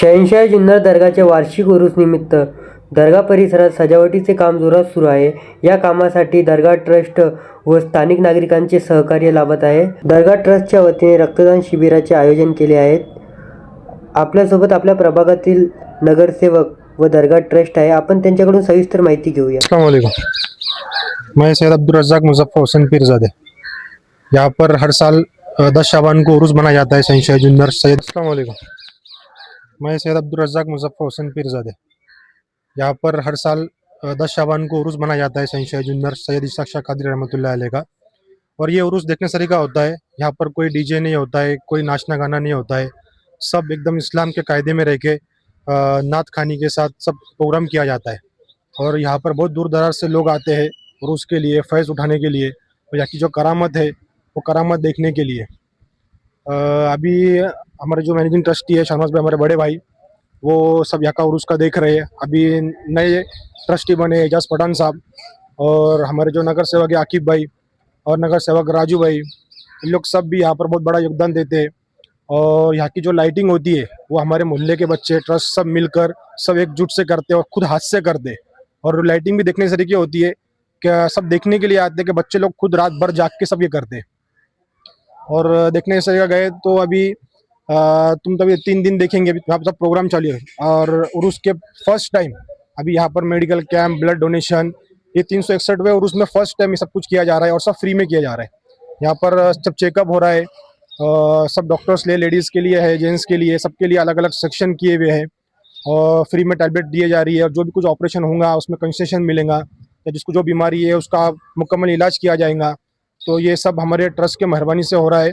शहनशाह जुन्नर दर्गाच्या वार्षिक उरूसनिमित्त दर्गा परिसरात सजावटीचे काम जोरात सुरू आहे. या कामासाठी दर्गा ट्रस्ट व स्थानिक नागरिकांचे सहकार्य लाभत आहे. दर्गा ट्रस्टच्या वतीने रक्तदान शिबिराचे आयोजन केले आहे. आपल्यासोबत आपल्या प्रभागातील नगरसेवक व दर्गा ट्रस्ट आहे. आपण त्यांच्याकडून सविस्तर माहिती घेऊया. अस्सलाम वालेकुम। मैं सैयद अब्दुल रज़्ज़ाक मुज़फ़्फ़र हुसैन पीरज़ादे। यहाँ पर हर साल 10 शाबान को उर्स मनाया जाता है। शहनशाह जुन्नर सैयद अस्सलाम वालेकुम। मैं सैयद अब्दुल रज़्ज़ाक मुज़फ़्फ़र हुसैन पीरज़ादे। यहाँ पर हर साल 10 शाबान को उर्स मनाया जाता है शहनशाह जुन्नर सैयद इसाक़ शाह क़ादरी रहमतुल्लाह अलैह का। और ये उर्स देखने सरी का होता है। यहाँ पर कोई डीजे नहीं होता है, कोई नाचना गाना नहीं होता है। सब एकदम इस्लाम के कायदे में रह के नात खानी के साथ सब प्रोग्राम किया जाता है। और यहाँ पर बहुत दूर दराज से लोग आते हैं उर्स के लिए, फैज़ उठाने के लिए, और यहाँ की जो करामत है वो करामत देखने के लिए। अभी हमारे जो मैनेजिंग ट्रस्टी है शहनाज भाई, हमारे बड़े भाई, वो सब यहाँ का उर्स का देख रहे हैं। अभी नए ट्रस्टी बने एजाज पठान साहब, और हमारे जो नगर सेवक है आकिब भाई और नगर सेवक राजू भाई, इन लोग सब भी यहाँ पर बहुत बड़ा योगदान देते हैं। और यहाँ की जो लाइटिंग होती है वो हमारे मोहल्ले के बच्चे ट्रस्ट सब मिलकर सब एकजुट से करते हैं और खुद हाथ से करते हैं। और लाइटिंग भी देखने से तरीके होती है कि सब देखने के लिए आते हैं कि बच्चे लोग खुद रात भर जाग के सब ये करते हैं। और देखने से गए तो अभी तुम तो अभी 3 दिन देखेंगे, यहाँ पर सब प्रोग्राम चालू है। और उर्स के फर्स्ट टाइम अभी यहाँ पर मेडिकल कैंप, ब्लड डोनेशन, ये 361वें उर्स में फर्स्ट टाइम ये सब कुछ किया जा रहा है और सब फ्री में किया जा रहा है। यहाँ पर सब चेकअप हो रहा है, सब डॉक्टर्स लिए, लेडीज़ के लिए है, जेंट्स के लिए, सबके लिए अलग अलग सेक्शन किए हुए हैं। और फ्री में टैबलेट दिए जा रही है, और जो भी कुछ ऑपरेशन होगा उसमें कंसेशन मिलेगा, या जिसको जो बीमारी है उसका मुकम्मल इलाज किया जाएगा। तो ये सब हमारे ट्रस्ट के मेहरबानी से हो रहा है।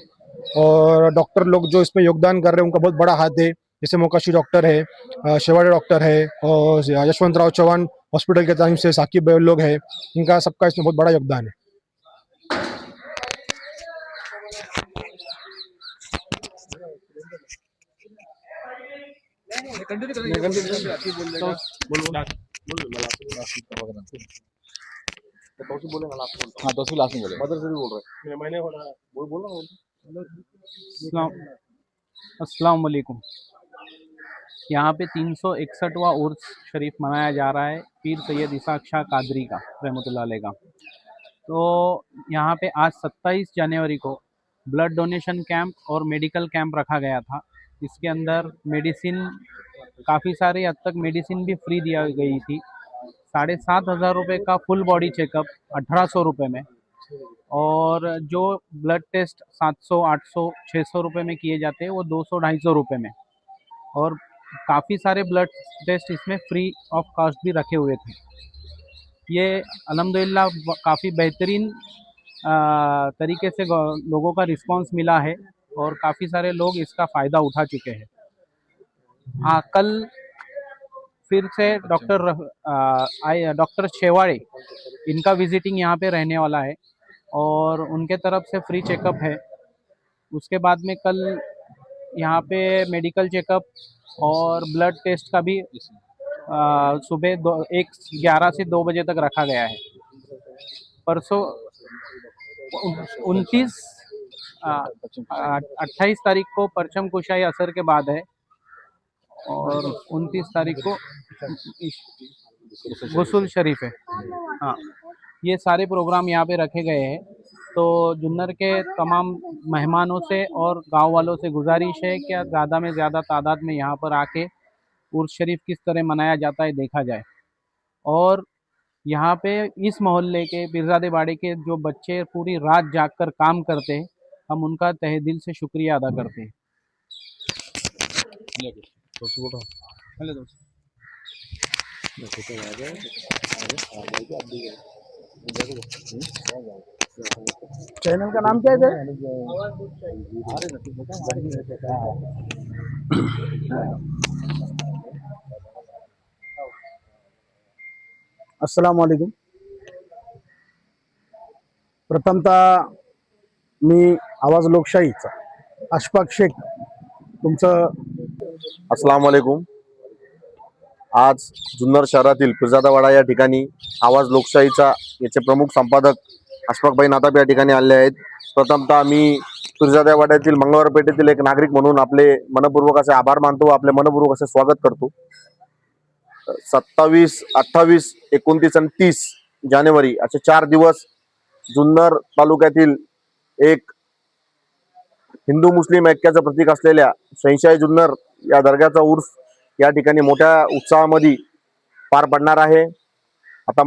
और डॉक्टर लोग जो इसमें योगदान कर रहे हैं उनका बहुत बड़ा हाथ है। जैसे मोकाशी डॉक्टर है, शेवाड़े डॉक्टर है, और यशवंतराव चौहान हॉस्पिटल के तरफ से साकिब भाई लोग हैं, इनका सबका इसमें बहुत बड़ा योगदान है। हाँ तो लास्ट में बोले मदर से भी बोल रहे हैं। मैंने बोल रहा हूँ। अस्सलाम वालेकुम। यहाँ पे 361वां उर्स शरीफ मनाया जा रहा है पीर सैयद इसाक़ शाह कादरी का रहमतुल्लाह अलैह का। तो यहाँ पे आज 27 जनवरी को ब्लड डोनेशन कैंप और मेडिकल कैंप रखा गया था। इसके अंदर मेडिसिन, काफ़ी सारे हद तक मेडिसिन भी फ्री दिया गई थी। 7,500 रुपये का फुल बॉडी चेकअप 1,800 रुपये में, और जो ब्लड टेस्ट 700, 800, 600 रुपये में किए जाते हैं वो 200-250 रुपये में। और काफ़ी सारे ब्लड टेस्ट इसमें फ्री ऑफ कॉस्ट भी रखे हुए थे। ये अल्हम्दुलिल्लाह काफ़ी बेहतरीन तरीके से लोगों का रिस्पांस मिला है, और काफ़ी सारे लोग इसका फ़ायदा उठा चुके हैं। हाँ, कल फिर से डॉक्टर शेवाड़े, इनका विजिटिंग यहाँ पे रहने वाला है, और उनके तरफ से फ्री चेकअप है। उसके बाद में कल यहाँ पे मेडिकल चेकअप और ब्लड टेस्ट का भी सुबह 11 से 2 बजे तक रखा गया है। परसों 28 तारीख को परचम कुशाई असर के बाद है, और 29 तारीख को गुस्ल शरीफ है। हाँ, ये सारे प्रोग्राम यहाँ पे रखे गए हैं। तो जुन्नर के तमाम मेहमानों से और गांव वालों से गुजारिश है कि ज़्यादा में ज़्यादा तादाद में यहाँ पर आके उर्स शरीफ किस तरह मनाया जाता है देखा जाए। और यहाँ पे इस मोहल्ले के पीरज़ादे बाड़े के जो बच्चे पूरी रात जागकर काम करते हैं, हम उनका तहे दिल से शुक्रिया अदा करते हैं। चैनल का नाम क्या है? अस्सलाम वालेकुम। प्रथमतः मी आवाज लोकशाहीचा अशफाक शेख तुमचं अस्सलाम वालेकुम। आज जुन्नर शहरातील पिरजादावाडा या ठिकाणी आवाज लोकशाहीचा याचे प्रमुख संपादक अशफाक भाई नाताब या ठिकाणी आले आहेत। प्रथमतः मी पिरजादा वाड्यातील मंगळवार पेठेतील एक नागरिक म्हणून आपले मनपूर्वक असे आभार मानतो, आपले मनपूर्वक असे स्वागत करतो. 27, 28, 29 आणि 30 जानेवारी असे 4 दिवस जुन्नर तालुक्यातील एक हिंदू मुस्लिम ऐक्याचं प्रतीक असलेल्या शहंशाह जुन्नर या दर्ग्याचा उर्स या ठिकाणी मोठ्या उत्साहामध्ये पार पडणार आहे. आता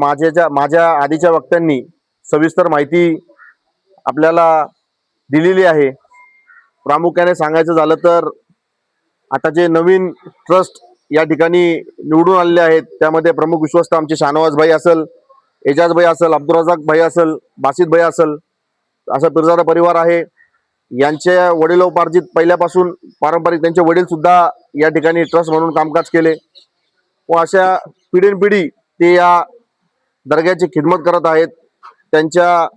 माझ्या आधीच्या वक्त्यांनी सविस्तर माहिती आपल्याला दिलेली आहे. प्रामुख्याने सांगायचं झालं तर आता जे नवीन ट्रस्ट या ठिकाणी निवडून आलेले आहेत त्यामध्ये प्रमुख विश्वस्त आमचे शाहनवाज भाई असेल, एजाज भाई असेल, अब्दुल रजाक भाई असेल, बासित भाई असेल, असा पिरजादा परिवार आहे. यांच्या वडिलोपार्जित पहिल्यापासून पारंपरिक त्यांचे वडील सुद्धा या ठिकाणी ट्रस्ट म्हणून कामकाज केले व अशा पिढीनपिढी ते या दर्ग्याची खिदमत करत आहेत. त्यांच्या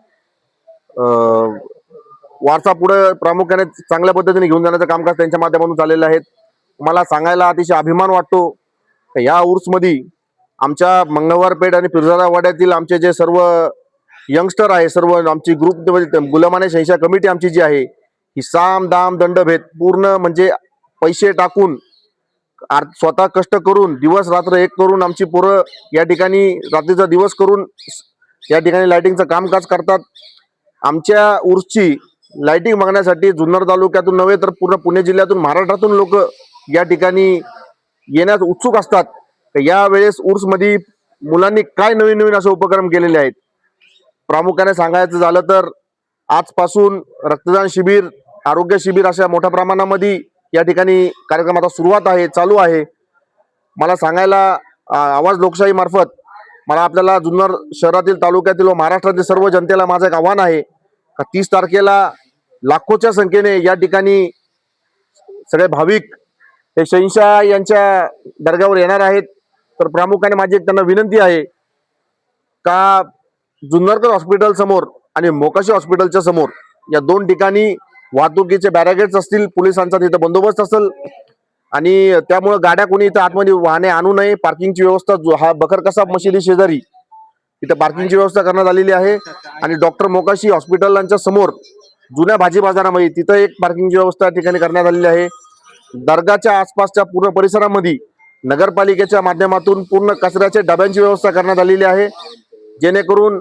वारसा पुढे प्रामुख्याने चांगल्या पद्धतीने घेऊन जाण्याचं कामकाज त्यांच्या माध्यमातून चाललेलं आहे. मला सांगायला अतिशय अभिमान वाटतो की या उर्समध्ये आमच्या मंगळवार पेठ आणि पिरजादा वाड्यातील आमचे जे सर्व यंगस्टर आहे, सर्व आमची ग्रुप गुलामाने शहंशाह कमिटी आमची जी आहे ही साम दाम दंडभेद पूर्ण म्हणजे पैसे टाकून स्वतः कष्ट करून दिवस रात्र एक करून आमची पोरं या ठिकाणी रात्रीचा दिवस करून या ठिकाणी लाइटिंगचं कामकाज करतात. आमच्या उर्सची लाइटिंग बघण्यासाठी जुन्नर तालुक्यातून नव्हे तर पूर्ण पुणे जिल्ह्यातून महाराष्ट्रातून लोक या ठिकाणी येण्यास उत्सुक असतात. या वेळेस उर्समध्ये मुलांनी काय नवीन नवीन असे उपक्रम केलेले आहेत. प्रामुख्याने सांगायचं झालं तर आजपासून रक्तदान शिबिर, आरोग्य शिबिर अशा मोठ्या प्रमाणामध्ये या ठिकाणी कार्यक्रम आता सुरुवात आहे, चालू आहे. मला सांगायला आवाज लोकशाही मार्फत मला आपल्याला जुन्नर शहरातील, तालुक्यातील व महाराष्ट्रातील सर्व जनतेला माझं एक आव्हान आहे का 30 तारखेला लाखोच्या संख्येने या ठिकाणी सगळे भाविक हे शहंशाह यांच्या दर्ग्यावर येणार आहेत. तर प्रामुख्याने माझी एक त्यांना विनंती आहे का जुन्नरकर हॉस्पिटल समोर आणि मोकाशी हॉस्पिटलच्या समोर या 2 ठिकाणी वाहतुकीचे बॅरिकेड्स असतील, पोलिसांचा तिथं बंदोबस्त असेल आणि त्यामुळे गाड्या कोणी इथं आतमध्ये वाहने आणू नये. पार्किंगची व्यवस्था हा बकर कसाब मशिदी शेजारी इथं पार्किंगची व्यवस्था करण्यात आलेली आहे. आणि डॉक्टर मोकाशी हॉस्पिटलांच्या समोर जुन्या भाजी बाजारामध्ये तिथं एक पार्किंगची व्यवस्था ठिकाणी करण्यात आलेली आहे. दर्गाच्या आसपासच्या पूर्ण परिसरामध्ये नगरपालिकेच्या माध्यमातून पूर्ण कचऱ्याच्या डब्यांची व्यवस्था करण्यात आलेली आहे, जेणेकरून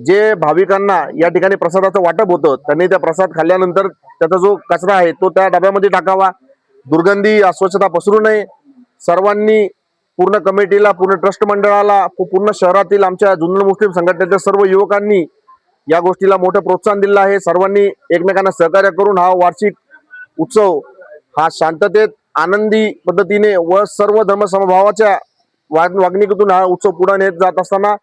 जे भाविकांना या ठिकाणी प्रसादाचं वाटप होतं त्यांनी त्या प्रसाद खाल्ल्यानंतर त्याचा जो कचरा आहे तो त्या डब्यामध्ये टाकावा. दुर्गंधी, अस्वच्छता पसरू नये. सर्वांनी, पूर्ण कमिटीला, पूर्ण ट्रस्ट मंडळाला, पूर्ण शहरातील आमच्या जुन्नर मुस्लिम संघटनेच्या सर्व युवकांनी या गोष्टीला मोठं प्रोत्साहन दिलं आहे. सर्वांनी एकमेकांना सहकार्य करून हा वार्षिक उत्सव हा शांततेत, आनंदी पद्धतीने व सर्व धर्म समभावाच्या वागणुकीतून हा उत्सव पुढे नेत जात असताना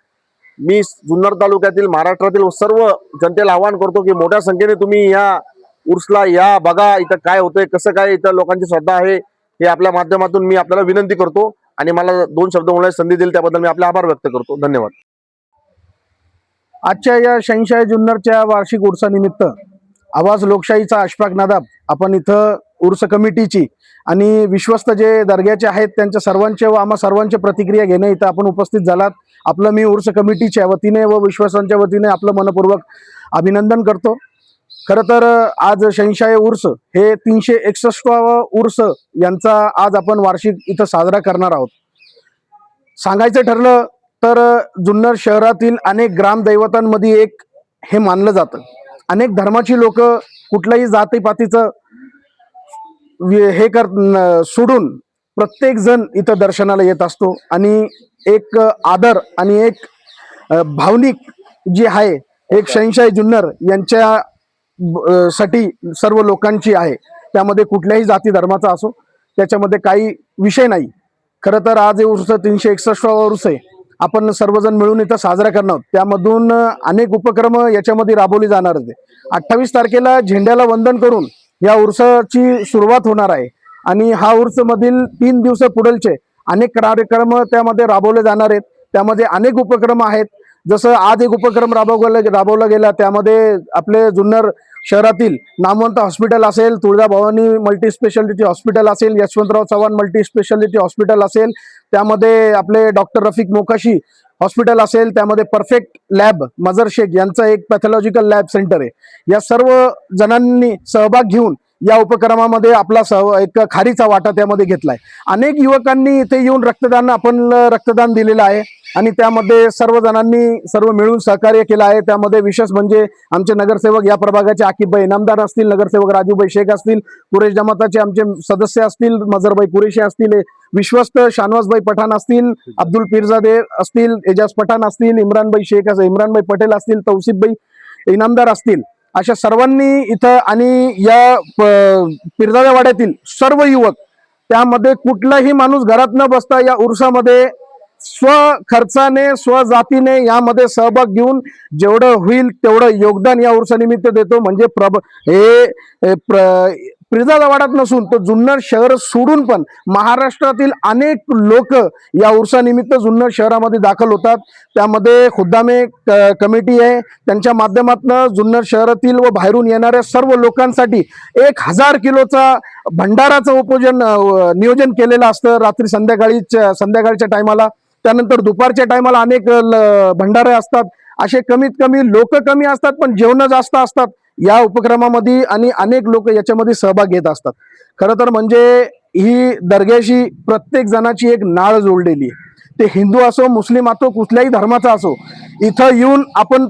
मी जुन्नर तालुक्यातील, महाराष्ट्रातील सर्व जनतेला आवाहन करतो की मोठ्या संख्येने तुम्ही या उर्सला या, बघा इथं काय होतंय, कसं काय इथं लोकांची श्रद्धा आहे हे आपल्या माध्यमातून मी आपल्याला विनंती करतो. आणि मला 2 शब्द बोलण्याची संधी दिली त्याबद्दल मी आपले आभार व्यक्त करतो. धन्यवाद. आजच्या या शहंशाह जुन्नरच्या वार्षिक उर्सानिमित्त आवाज लोकशाहीचा अशफाक नादाब आपण इथं उर्स कमिटीची आणि विश्वस्त जे दर्ग्याचे आहेत त्यांच्या सर्वांचे व आम्हा सर्वांचे प्रतिक्रिया घेणे इथं आपण उपस्थित झालात. आपलं मी उर्स कमिटीच्या वतीने व विश्वासांच्या वतीने आपलं मनपूर्वक अभिनंदन करतो. खरं तर आज शहंशाह उर्स हे 361वा उर्स यांचा आज आपण वार्षिक इथं साजरा करणार आहोत. सांगायचं ठरलं तर जुन्नर शहरातील अनेक ग्रामदैवतांमध्ये एक हे मानलं जातं. अनेक धर्माची लोक कुठल्याही जातीपातीचं हे सोडून प्रत्येक जण इथं दर्शनाला येत असतो आणि एक आदर आणि एक भावनिक जी आहे एक शहंशाह जुन्नर यांच्या साठी सर्व लोकांची आहे. त्यामध्ये कुठल्याही जाती धर्माचा असो त्याच्यामध्ये काही विषय नाही. खरं तर आज हे उर्स 361वा उर्स आहे. आपण सर्वजण मिळून इथं साजरा करणार. त्यामधून अनेक उपक्रम याच्यामध्ये राबवले जाणार आहेत. 28 तारखेला झेंड्याला वंदन करून या उर्साची सुरुवात होणार आहे आणि हा उर्स मधील 3 दिवस पुढलचे अनेक कार्यक्रम त्यामध्ये राबवले जाणार आहेत. त्यामध्ये अनेक उपक्रम आहेत. जसं आज एक उपक्रम राबवला गेला त्यामध्ये आपले जुन्नर शहरातील नामवंत हॉस्पिटल असेल, तुळजाभवानी मल्टी स्पेशालिटी हॉस्पिटल असेल, Yashwantrao Chavan multi speciality hospital असेल, त्यामध्ये आपले डॉक्टर रफिक मोकाशी हॉस्पिटल असेल, त्यामध्ये परफेक्ट लॅब मजर शेख यांचं एक पॅथॉलॉजिकल लॅब सेंटर आहे. या सर्व जणांनी सहभाग घेऊन या उपक्रमामध्ये आपला एक खारीचा वाटा त्यामध्ये घेतलाय. अनेक युवकांनी इथे येऊन रक्तदान दिलेलं आहे आणि त्यामध्ये सर्व जणांनी सर्व मिळून सहकार्य केलं आहे. त्यामध्ये विशेष म्हणजे आमचे नगरसेवक या प्रभागाचे आकिबभाई इनामदार असतील, नगरसेवक राजूभाई शेख असतील, कुरेश जमाताचे आमचे सदस्य असतील, मजरभाई कुरेशी असतील, विश्वस्त शानवाजभाई पठाण असतील, अब्दुल पीरजादे असतील, एजाज पठाण असतील, इम्रानभाई पटेल असतील, तौसिफभाई इनामदार असतील, अशा सर्वांनी इथं आणि या पीरजादा वाड्यातील सर्व युवक, त्यामध्ये कुठलाही माणूस घरात न बसता या उर्सामध्ये स्व खर्चाने स्व जातीने यामध्ये सहभाग घेऊन जेवढं होईल तेवढं योगदान या उर्सानिमित्त देतो. म्हणजे पीरजादा वाड्यात नसून तो जुन्नर शहर सोडून पण महाराष्ट्रातील अनेक लोक या उर्सानिमित्त जुन्नर शहरामध्ये दाखल होतात. त्यामध्ये खुद्दामे कमिटी आहे, त्यांच्या माध्यमातून जुन्नर शहरातील व बाहेरून येणाऱ्या सर्व लोकांसाठी 1000 किलोचा भंडाराचं नियोजन केलेलं असतं. रात्री संध्याकाळच्या टायमाला, त्यानंतर दुपारच्या टायमाला अनेक भंडारे असतात. असे कमीत कमी लोक कमी असतात पण जेवण जास्त असतात या उपक्रमामध्ये आणि अनेक लोक याच्यामध्ये सहभाग घेत असतात. खरं तर म्हणजे ही दर्ग्याशी प्रत्येक जणाची एक नाळ जोडलेली आहे. ते हिंदू असो, मुस्लिम असो, कुठल्याही धर्माचा असो, इथं येऊन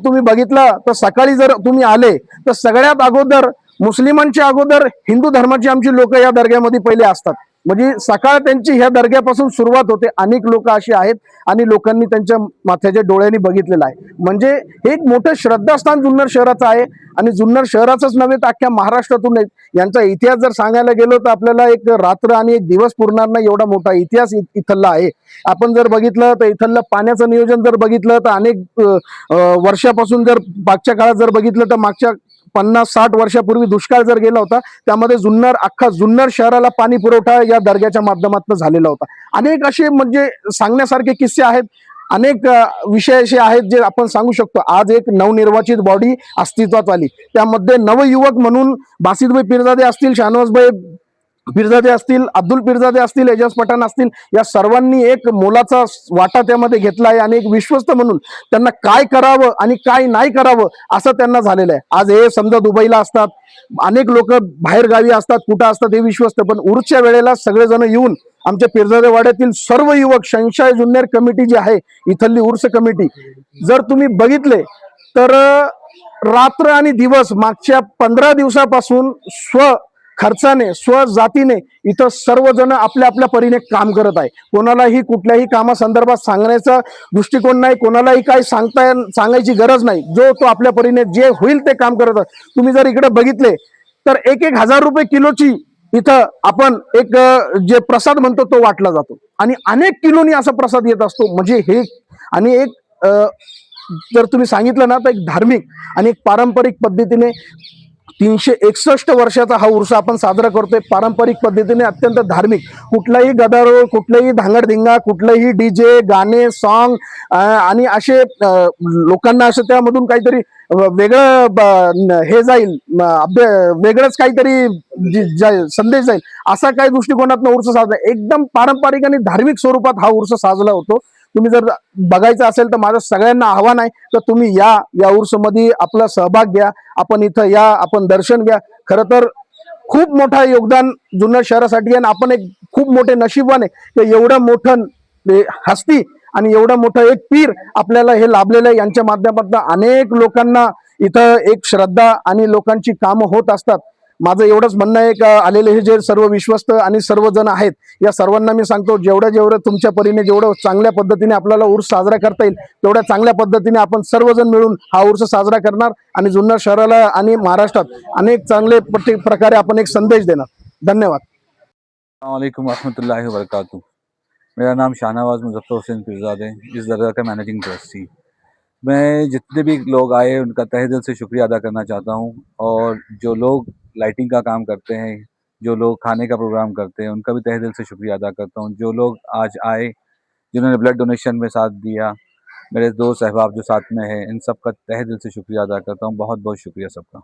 तुम्ही बघितलं तर सकाळी जर तुम्ही आले तर सगळ्यात अगोदर मुस्लिमांच्या अगोदर हिंदू धर्माची आमची लोक या दर्ग्यामध्ये पहिले असतात. म्हणजे सकाळ त्यांची ह्या दर्ग्यापासून सुरुवात होते. अनेक लोक अशी आहेत आणि लोकांनी त्यांच्या माथ्याच्या डोळ्यांनी बघितलेलं आहे. म्हणजे हे एक मोठं श्रद्धास्थान जुन्नर शहराचं आहे आणि जुन्नर शहराचंच नव्हे तर अख्ख्या महाराष्ट्रातून यांचा इतिहास जर सांगायला गेलो तर आपल्याला एक रात्र आणि एक दिवस पुरणार नाही एवढा मोठा इतिहास इथला आहे. आपण जर बघितलं तर इथलं पाण्याचं नियोजन जर बघितलं तर अनेक वर्षापासून, जर मागच्या काळात जर बघितलं तर मागच्या 50-60 वर्षापूर्वी दुष्काळ जर गेला होता, त्यामध्ये अख्खा जुन्नर शहराला पाणी पुरवठा या दर्ग्याच्या माध्यमातून झालेला होता. अनेक असे म्हणजे सांगण्यासारखे किस्से आहेत, अनेक विषय असे आहेत जे आपण सांगू शकतो. आज एक नवनिर्वाचित बॉडी अस्तित्वात आली, त्यामध्ये नवयुवक म्हणून बासितभाई पीरजादे असतील, शाहनवाजभाई पीरजादे असतील, अब्दुल पीरजादे असतील, एजाज पठाण असतील, या सर्वांनी एक मोलाचा वाटा त्यामध्ये घेतला आहे आणि एक विश्वस्त म्हणून त्यांना काय करावं आणि काय नाही करावं असं त्यांना झालेलं आहे. आज हे समजा दुबईला असतात, अनेक लोक बाहेर गावी असतात, कुठं असतात हे विश्वस्त, पण उर्सच्या वेळेला सगळेजण येऊन आमच्या पीरजादे वाड्यातील सर्व युवक, शहनशाह जुन्नर कमिटी जी आहे इथली उर्स कमिटी, जर तुम्ही बघितले तर रात्र आणि दिवस मागच्या 15 दिवसापासून खर्चाने स्व जातीने इथं सर्वजण आपल्या आपल्या परीने काम करत आहे. कोणालाही कुठल्याही कामासंदर्भात सांगण्याचा दृष्टिकोन नाही, कोणालाही काही सांगायची गरज नाही. जो तो आपल्या परीने जे होईल ते काम करत आहे. तुम्ही जर इकडे बघितले तर 1,000 रुपये किलोची इथं आपण एक जे प्रसाद म्हणतो तो वाटला जातो आणि अनेक किलोनी असा प्रसाद येत असतो. म्हणजे हे आणि एक जर तुम्ही सांगितलं ना तर एक धार्मिक आणि एक पारंपरिक पद्धतीने 361 वर्षाचा हा उर्स आपण साजरा करतोय. पारंपरिक पद्धतीने अत्यंत धार्मिक, कुठलाही गदारोळ, कुठलाही धांगडधिंगा, कुठलंही डीजे गाणे सॉन्ग आणि असे लोकांना असं त्यामधून काहीतरी वेगळं हे जाईल, वेगळंच काहीतरी संदेश जाईल असा काही दृष्टिकोनातून उर्स साजरा, एकदम पारंपरिक आणि धार्मिक स्वरूपात हा उर्स साजरा होतो. तुम्ही जर बघायचं असेल तर माझं सगळ्यांना आव्हान आहे तर तुम्ही या उर्समध्ये आपला सहभाग घ्या, आपण इथं या, आपण दर्शन घ्या. खरं तर खूप मोठा योगदान जुन्नर शहरासाठी आणि आपण एक खूप मोठे नशीबवान आहे की एवढं मोठं हस्ती आणि एवढं मोठं एक पीर आपल्याला हे लाभलेलं आहे. यांच्या माध्यमातून अनेक लोकांना इथं एक श्रद्धा आणि लोकांची कामं होत असतात. माझं एवढंच म्हणणं आहे का आलेले हे जे सर्व विश्वस्त आणि सर्वजण आहेत या सर्वांना मी सांगतो, जेवढं तुमच्या परीने जेवढं चांगल्या पद्धतीने आपल्याला उर्स साजरा करता येईल तेवढ्या चांगल्या पद्धतीने आपण सर्वजण मिळून हा उर्स साजरा करणार आणि जुन्नर शहराला आणि महाराष्ट्रात अनेक चांगले प्रकारे आपण एक संदेश देणार. धन्यवाद. अस्सलाम वालेकुम रहमतुल्लाहि व बरकातहू। मेरा नाम शाहनवाज मुजफ्फर हुसैन पीरजादे, इस दरगाह का मैनेजिंग ट्रस्टी। मैं जितने भी लोग आए उनका तहे दिल से शुक्रिया अदा करना चाहता हूँ, और जो लोग लाइटिंग का काम करते हैं, जो लोग खाने का प्रोग्राम करते हैं, उनका भी तहे दिल से शुक्रिया अदा करता हूँ। जो लोग आज आए, जिन्होंने ब्लड डोनेशन में साथ दिया, मेरे दोस्त अहबाब जो साथ में हैं, इन सब का तहे दिल से शुक्रिया अदा करता हूँ। बहुत बहुत शुक्रिया सबका।